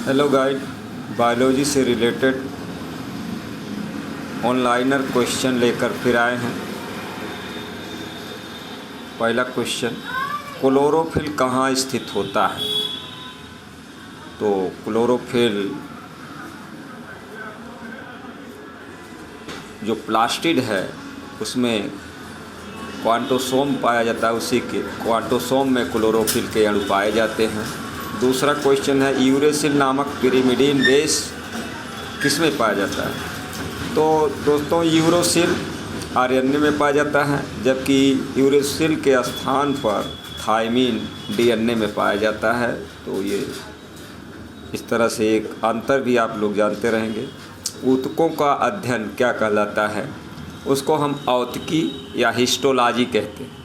Hello guide, biology से related one-liner question लेकर फिर आए हैं। पहला क्वेश्चन, क्लोरोफिल कहाँ स्थित होता है? तो क्लोरोफिल जो प्लास्टिड है उसमें क्वांटोसोम पाया जाता है, उसी के क्वांटोसोम में क्लोरोफिल के अणु पाए जाते हैं। दूसरा क्वेश्चन है, यूरेसिल नामक पिरिमिडीन बेस किसमें पाया जाता है? तो दोस्तों यूरोसिल आरएनए में पाया जाता है, जबकि यूरेसिल के स्थान पर थायमीन डीएनए में पाया जाता है। तो ये इस तरह से एक अंतर भी आप लोग जानते रहेंगे। ऊतकों का अध्ययन क्या कहलाता है? उसको हम औतकी या हिस्टोलॉजी कहते हैं।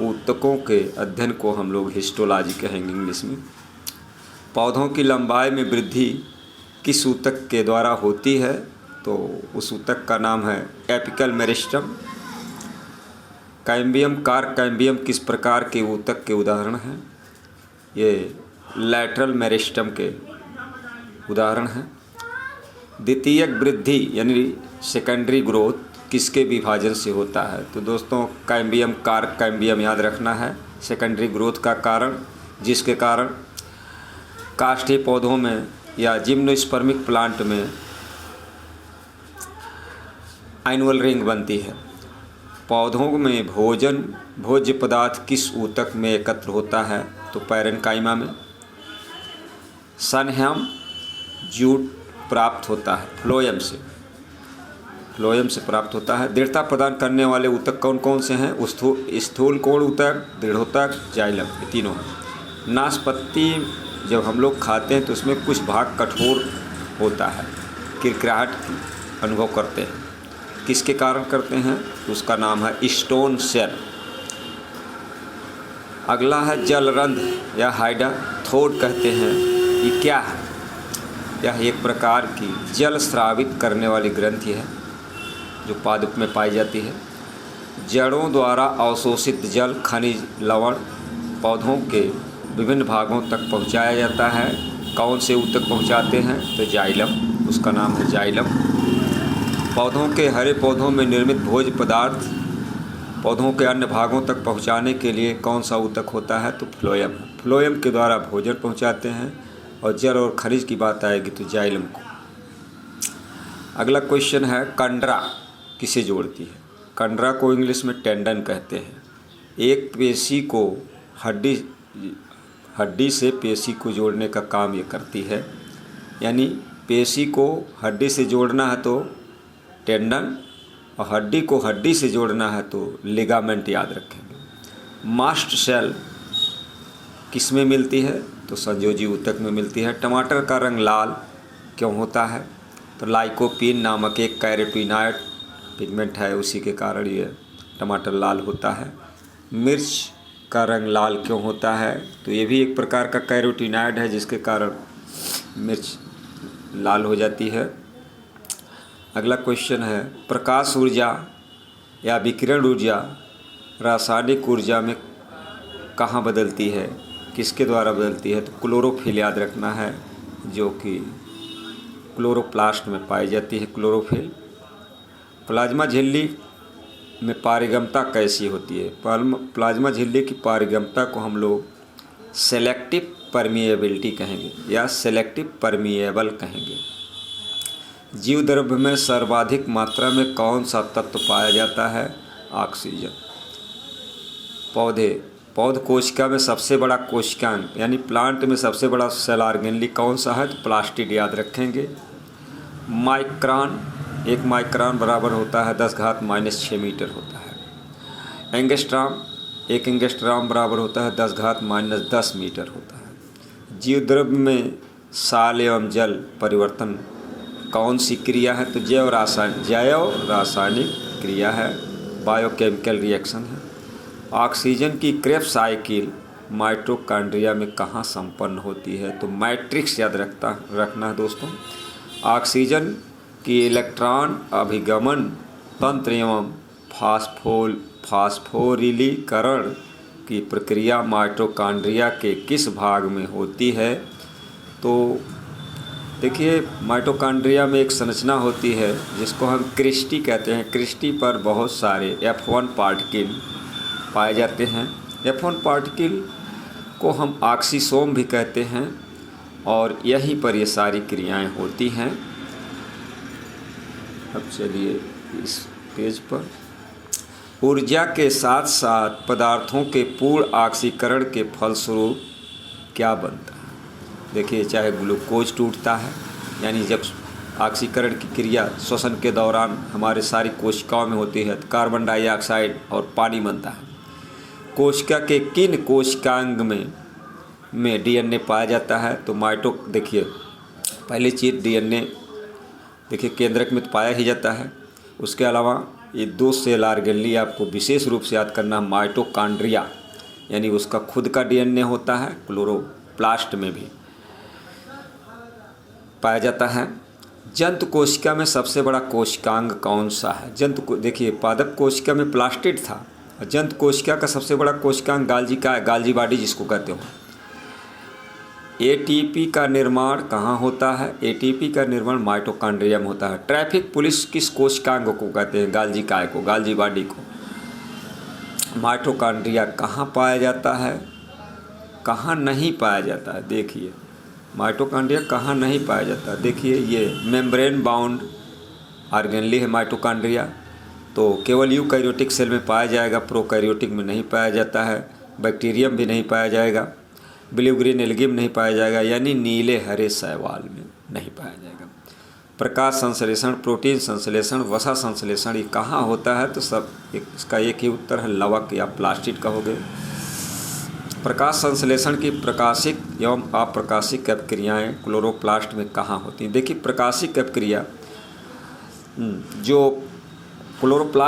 ऊतकों के अध्ययन को हम लोग हिस्टोलॉजी कहेंगे इंग्लिश में। पौधों की लंबाई में वृद्धि किस ऊतक के द्वारा होती है? तो उस ऊतक का नाम है apical meristem. Cambium, cork cambium किस प्रकार के ऊतक के उदाहरण हैं? ये लैटरल मेरिस्टम के उदाहरण हैं। द्वितीयक वृद्धि यानी सेकेंडरी ग्रोथ किसके विभाजन से होता है? तो दोस्तों कैम्बियम, कार्क कैम्बियम याद रखना है सेकेंडरी ग्रोथ का कारण, जिसके कारण काष्ठीय पौधों में या जिम्नोस्पर्मिक प्लांट में एनुअल रिंग बनती है। पौधों में भोज्य पदार्थ किस ऊतक में एकत्र होता है? तो पैरेन्काइमा में। सनह्याम जूट प्राप्त होता है फ्लोएम से प्राप्त होता है। दृढ़ता प्रदान करने वाले ऊतक कौन कौन से हैं? स्थूल कोण ऊतक, दृढ़ोतक, जाइलम, ये तीनों हैं। नाशपाती जब हम लोग खाते हैं तो उसमें कुछ भाग कठोर होता है, किरकिराहट की अनुभव करते हैं। किसके कारण करते हैं? उसका नाम है स्टोन सेल। अगला है जलरंध्र या हाइडाथोड कहते हैं। ये क्या है? यह एक प्रकार की जल स्रावित करने वाली ग्रंथि है जो पादप में पाई जाती है। जड़ों द्वारा अवशोषित जल, खनिज, लवण पौधों के विभिन्न भागों तक पहुंचाया जाता है। कौन से ऊतक पहुंचाते हैं? तो जाइलम, उसका नाम है जाइलम। पौधों के हरे पौधों में निर्मित भोज्य पदार्थ पौधों के अन्य भागों तक पहुंचाने के लिए कौन सा ऊतक होता है? तो फ्लोएम। फ्लोएम के द्वारा भोजन पहुंचाते हैं। और जल और खनिज की बात आएगी तो जाइलम को। अगला क्वेश्चन है, कंडरा किसे जोड़ती है? कंडरा को इंग्लिश में टेंडन कहते हैं। एक पेशी को हड्डी से पेशी को जोड़ने का काम ये करती है। यानी पेशी को हड्डी से जोड़ना है तो टेंडन, और हड्डी को हड्डी से जोड़ना है तो लिगामेंट याद रखेंगे। मास्ट सेल किस में मिलती है? तो संयोजी ऊतक में मिलती है। टमाटर का रंग लाल क्यों होता है? तो लाइकोपीन नामक एक कैरोटीनॉयड पिगमेंट है, उसी के कारण ये टमाटर लाल होता है। मिर्च का रंग लाल क्यों होता है? तो ये भी एक प्रकार का कैरोटीनॉयड है जिसके कारण मिर्च लाल हो जाती है। अगला क्वेश्चन है, प्रकाश ऊर्जा या विकिरण ऊर्जा रासायनिक ऊर्जा में कहाँ बदलती है? किसके द्वारा बदलती है? तो क्लोरोफिल याद रखना है, जो कि क्लोरोप्लास्ट में पाई जाती है क्लोरोफिल। प्लाज्मा झिल्ली में पारगम्यता कैसी होती है? प्लाज्मा झिल्ली की पारगम्यता को हम लोग सेलेक्टिव परमिएबिलिटी कहेंगे या सेलेक्टिव परमिएबल कहेंगे। जीव द्रव्य में सर्वाधिक मात्रा में कौन सा तत्व पाया जाता है? ऑक्सीजन। पौध कोशिका में सबसे बड़ा कोशिकांग यानी प्लांट में सबसे बड़ा सेल ऑर्गेनली कौन सा है? तो प्लास्टिड याद रखेंगे। माइक्रोन, एक माइक्रोन बराबर होता है 10⁻⁻6 मीटर होता है। एंगस्ट्राम, एक एंगस्ट्राम बराबर होता है 10⁻10 मीटर होता है। जीव द्रव्य में साल एवं जल परिवर्तन कौन सी क्रिया है? तो जैव रासायनिक क्रिया है, बायोकेमिकल रिएक्शन है। ऑक्सीजन की क्रेब्स साइकिल माइटोकॉन्ड्रिया में कहाँ संपन्न होती है? तो मैट्रिक्स याद रखना है दोस्तों। ऑक्सीजन की इलेक्ट्रॉन अभिगमन तंत्र एवं फास्फोरिलीकरण की प्रक्रिया माइटोकॉन्ड्रिया के किस भाग में होती है? तो देखिए माइटोकॉन्ड्रिया में एक संरचना होती है जिसको हम क्रिस्टी कहते हैं। क्रिस्टी पर बहुत सारे F1 पार्टिकल पाए जाते हैं। F1 पार्टिकल को हम ऑक्सीसोम भी कहते हैं और यहीं पर ये सारी क्रियाएं होती हैं। अब चलिए इस पेज पर ऊर्जा के साथ साथ पदार्थों के पूर्ण ऑक्सीकरण के फलस्वरूप क्या बनता है। देखिए चाहे ग्लूकोज टूटता है, यानी जब ऑक्सीकरण की क्रिया श्वसन के दौरान हमारे सारी कोशिकाओं में होती है तो कार्बन डाइऑक्साइड और पानी बनता है। कोशिका के किन कोशिकांग में डीएनए पाया जाता है तो देखिए पहली चीज़ डीएनए देखिए केंद्रक में तो पाया ही जाता है। उसके अलावा ये 2 सेल ऑर्गेनेली आपको विशेष रूप से याद करना, माइटोकॉन्ड्रिया यानी उसका खुद का डीएनए होता है, क्लोरोप्लास्ट में भी पाया जाता है। जंतु कोशिका में सबसे बड़ा कोशिकांग कौन सा है। देखिए पादप कोशिका में प्लास्टिड था, जंतु कोशिका का सबसे बड़ा कोशिकांग गाल्जी का है, गाल्जी बॉडी जिसको कहते हो। एटीपी का निर्माण कहाँ होता है। एटीपी का निर्माण माइटोकॉन्ड्रिया में होता है। ट्रैफिक पुलिस किस कोशिकांग को कहते हैं। गाल्जी काय को, गाल्जी बॉडी को। माइटोकॉन्ड्रिया कहाँ पाया जाता है, कहाँ नहीं पाया जाता है। देखिए माइटोकॉन्ड्रिया कहाँ नहीं पाया जाता है। देखिए ये मेम्ब्रेन बाउंड ऑर्गेनेली है माइटोकॉन्ड्रिया, तो केवल यूकैरियोटिक सेल में पाया जाएगा, प्रोकैरियोटिक में नहीं पाया जाता है। बैक्टीरियम भी नहीं पाया जाएगा, ब्लू ग्रीन एल्गी में नहीं पाया जाएगा, यानी नीले हरे शैवाल में नहीं पाया जाएगा। प्रकाश संश्लेषण, प्रोटीन संश्लेषण, वसा संश्लेषण ये कहाँ होता है तो इसका एक ही उत्तर है, लवक या प्लास्टिड कहोगे। प्रकाश संश्लेषण की प्रकाशिक एवं अप्रकाशिक अपक्रियाएँ क्लोरोप्लास्ट में कहाँ होती हैं। देखिए प्रकाशिक अपक्रिया जो क्लोरोप्लास्ट